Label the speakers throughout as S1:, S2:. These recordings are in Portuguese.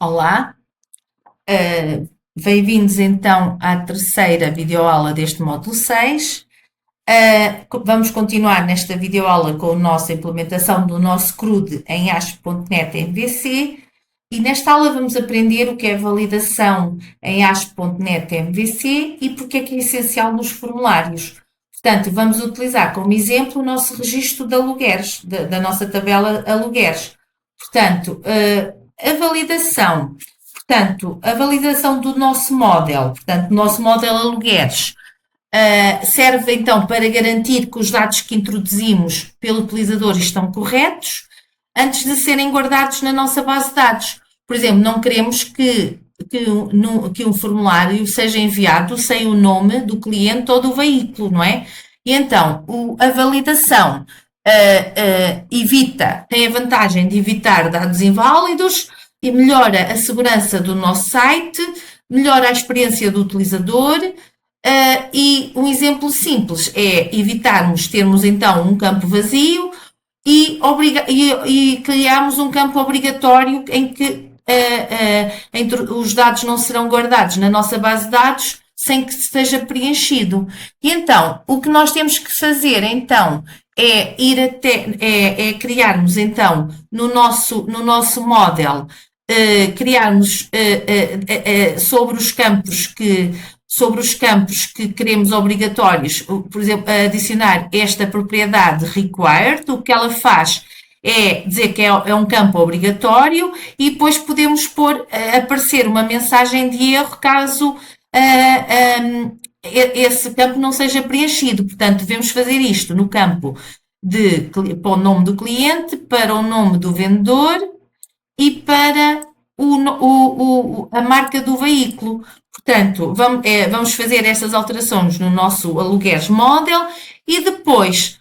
S1: Olá, bem-vindos então à terceira videoaula deste módulo 6. Vamos continuar nesta videoaula com a nossa implementação do nosso CRUD em ASP.NET MVC e nesta aula vamos aprender o que é validação em ASP.NET MVC e porque é que é essencial nos formulários. Portanto, vamos utilizar como exemplo o nosso registro de alugueres, da nossa tabela alugueres. Portanto, a validação do nosso model, portanto, do nosso model alugueres, serve então para garantir que os dados que introduzimos pelo utilizador estão corretos antes de serem guardados na nossa base de dados. Por exemplo, não queremos que um formulário seja enviado sem o nome do cliente ou do veículo, não é? E então, a validação tem a vantagem de evitar dados inválidos e melhora a segurança do nosso site, melhora a experiência do utilizador. E um exemplo simples é evitarmos termos então um campo vazio e criarmos um campo obrigatório em que os dados não serão guardados na nossa base de dados sem que esteja preenchido. E então, o que nós temos que fazer então é criarmos então no nosso model, criarmos sobre os campos que queremos obrigatórios, por exemplo, adicionar esta propriedade required. O que ela faz é dizer que é um campo obrigatório e depois podemos aparecer uma mensagem de erro caso esse campo não seja preenchido. Portanto, devemos fazer isto no campo para o nome do cliente, para o nome do vendedor e para a marca do veículo. Portanto, vamos fazer essas alterações no nosso alugueres model e depois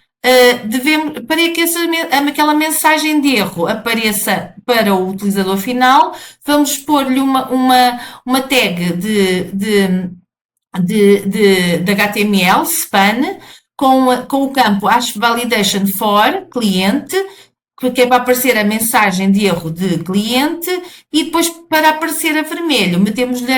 S1: para que aquela mensagem de erro apareça para o utilizador final, vamos pôr-lhe uma tag de HTML, span, com o campo ASP Validation for cliente, que é para aparecer a mensagem de erro de cliente, e depois para aparecer a vermelho, metemos-lhe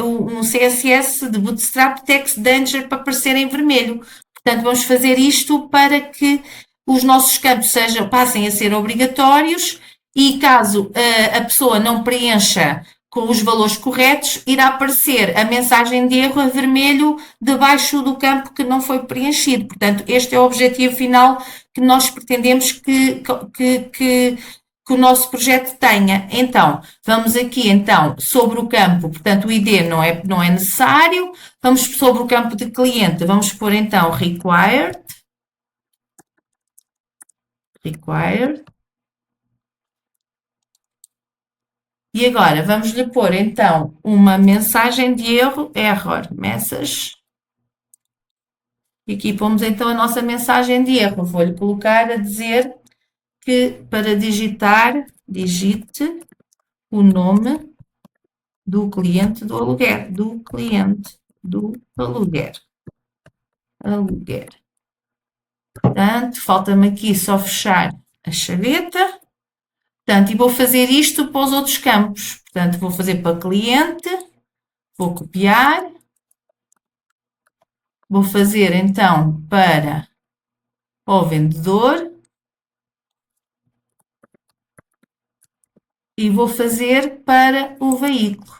S1: um CSS de Bootstrap Text Danger para aparecer em vermelho. Portanto, vamos fazer isto para que os nossos campos passem a ser obrigatórios e caso a pessoa não preencha com os valores corretos, irá aparecer a mensagem de erro a vermelho debaixo do campo que não foi preenchido. Portanto, este é o objetivo final que nós pretendemos que o nosso projeto tenha. Então, vamos aqui então sobre o campo, portanto o ID não é necessário, vamos sobre o campo de cliente, vamos pôr então required, e agora vamos lhe pôr então uma mensagem de erro, error message, e aqui pomos então a nossa mensagem de erro, vou-lhe colocar a dizer que para digite o nome do cliente do aluguer, aluguer. Portanto, falta-me aqui só fechar a chaveta. Portanto, e vou fazer isto para os outros campos. Portanto, vou fazer para cliente, vou copiar, vou fazer então para o vendedor e vou fazer para o veículo.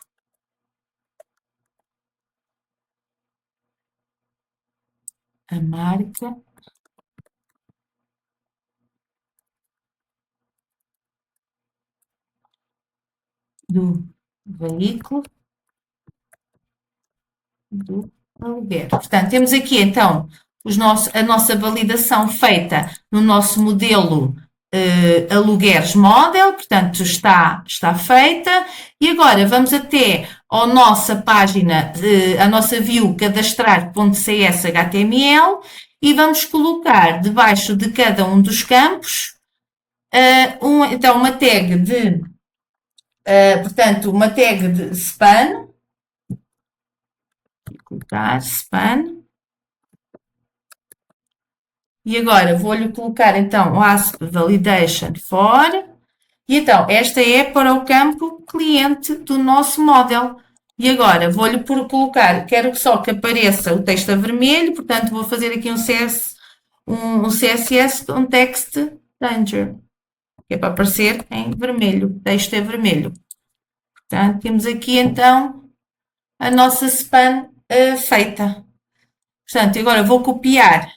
S1: A marca do veículo do aluguer. Portanto, temos aqui então a nossa validação feita no nosso modelo alugueres model, portanto está feita. E agora vamos até a nossa página, a nossa view cadastrar.cs.html e vamos colocar debaixo de cada um dos campos então uma tag uma tag de span. Vou colocar span. E agora vou-lhe colocar então o ASP Validation for E então, esta é para o campo cliente do nosso model. E agora, vou-lhe colocar, quero só que apareça o texto a vermelho, portanto, vou fazer aqui um CSS com text danger, que é para aparecer em vermelho, texto é vermelho. Portanto, temos aqui então a nossa span feita. Portanto, agora vou copiar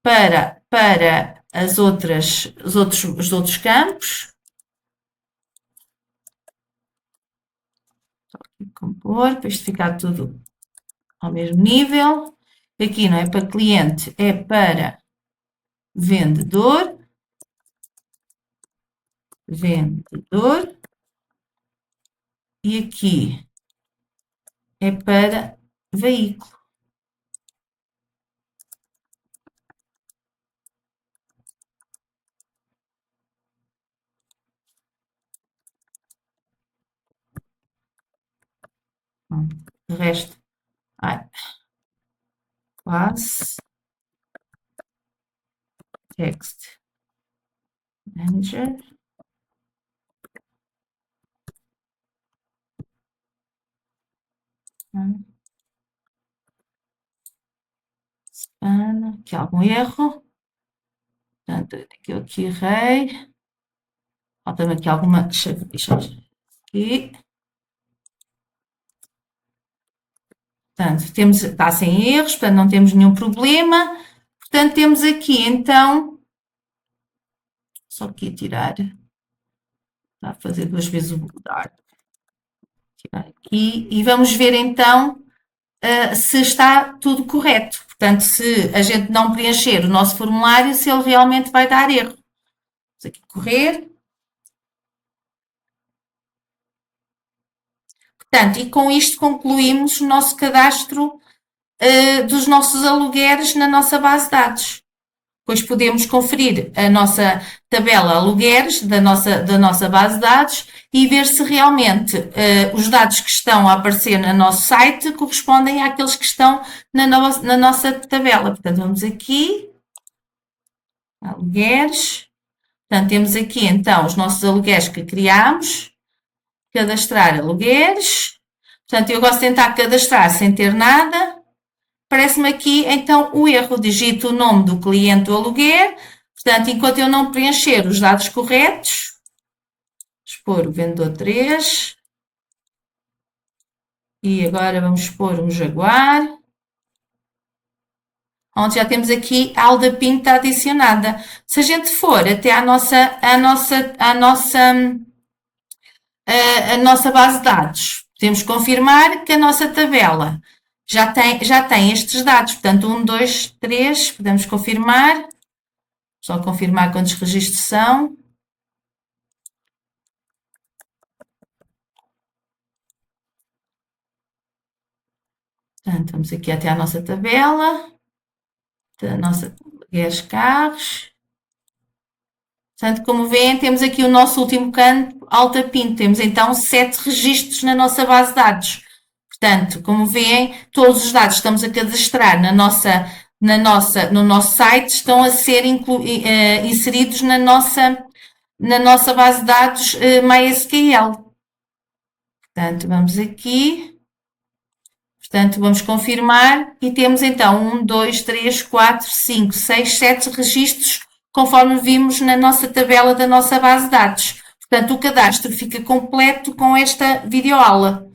S1: para os outros campos. Compor, para isto ficar tudo ao mesmo nível. Aqui não é para cliente, é para vendedor. Vendedor. E aqui é para veículo. O resto, class, text, manager. Span, aqui algum erro. Portanto, aqui errei. Falta-me aqui alguma. Deixa aqui. Portanto, está sem erros, portanto, não temos nenhum problema. Portanto, temos aqui, então, só aqui tirar, está a fazer 2 vezes o dark. Tirar aqui, e vamos ver, então, se está tudo correto. Portanto, se a gente não preencher o nosso formulário, se ele realmente vai dar erro. Vamos aqui correr. Portanto, e com isto concluímos o nosso cadastro dos nossos alugueres na nossa base de dados. Depois podemos conferir a nossa tabela alugueres da nossa base de dados e ver se realmente os dados que estão a aparecer no nosso site correspondem àqueles que estão na nossa tabela. Portanto, vamos aqui, alugueres. Portanto, temos aqui então os nossos alugueres que criámos, cadastrar alugueres. Portanto, eu gosto de tentar cadastrar sem ter nada. Aparece-me aqui, então, o erro. Digito o nome do cliente do aluguer. Portanto, enquanto eu não preencher os dados corretos, expor o vendedor 3. E agora vamos expor um Jaguar. Onde já temos aqui a Alda Pinta adicionada. Se a gente for até à nossa base de dados, podemos confirmar que a nossa tabela já tem estes dados. Portanto, 1, 2, 3, podemos confirmar. Só confirmar quantos registros são. Portanto, vamos aqui até à nossa tabela. Da nossa alugueres carros. Portanto, como veem, temos aqui o nosso último campo, Alta Pinto. Temos então 7 registros na nossa base de dados. Portanto, como veem, todos os dados que estamos a cadastrar no nosso site estão a ser inseridos na nossa base de dados MySQL. Portanto, vamos aqui. Portanto, vamos confirmar e temos então 1, 2, 3, 4, 5, 6, 7 registros, conforme vimos na nossa tabela da nossa base de dados. Portanto, o cadastro fica completo com esta videoaula.